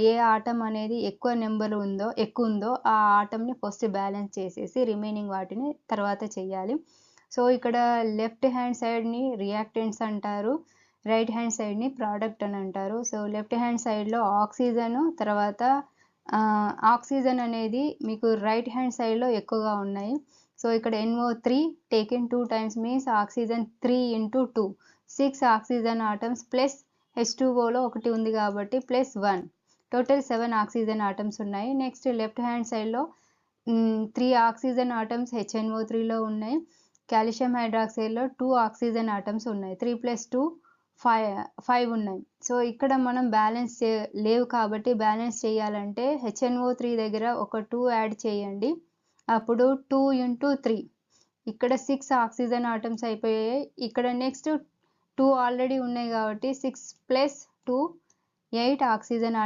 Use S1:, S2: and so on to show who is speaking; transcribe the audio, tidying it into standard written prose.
S1: ఏ atom అనేది ఎక్కువ ఉందో ఆ ఆటమ్‌ని ఫస్ట్ బ్యాలెన్స్ చేసేసి రిమైనింగ్ వాటిని తర్వాత చెయ్యాలి. సో, ఇక్కడ లెఫ్ట్ హ్యాండ్ సైడ్‌ని రియాక్టెంట్స్ అంటారు. రైట్ హ్యాండ్ సైడ్‌ని ప్రోడక్ట్ అని అంటారు. సో, లెఫ్ట్ హ్యాండ్ సైడ్‌లో తర్వాత ఆక్సిజన్ అనేది మీకు రైట్ హ్యాండ్ సైడ్‌లో ఎక్కువగా ఉన్నాయి. సో, ఇక్కడ NO3 taken 2 times means oxygen 3 into 2 6 oxygen atoms plus H2Oలో ఒకటి ఉంది కాబట్టి ప్లస్ 1 టోటల్ 7 ఆక్సిజన్ ఆటమ్స్ ఉన్నాయి. నెక్స్ట్ లెఫ్ట్ హ్యాండ్ సైడ్‌లో 3 ఆక్సిజన్ ఆటమ్స్ HNO3లో ఉన్నాయి. కాల్షియం హైడ్రాక్సైడ్‌లో 2 ఆక్సిజన్ ఆటమ్స్ ఉన్నాయి. 3 + 2 5 ఉన్నాయి. సో, ఇక్కడ మనం లేవు కాబట్టి బ్యాలెన్స్ చేయాలంటే HNO3 దగ్గర ఒక 2 యాడ్ చేయండి. అప్పుడు 2 ఇంటూ 3 ఇక్కడ 6 ఆక్సిజన్ ఆటమ్స్ అయిపోయాయి. ఇక్కడ నెక్స్ట్ 2 ఆల్రెడీ ఉన్నాయి కాబట్టి 6 + 2 8 ఆక్సిజన్ ఆటమ్స్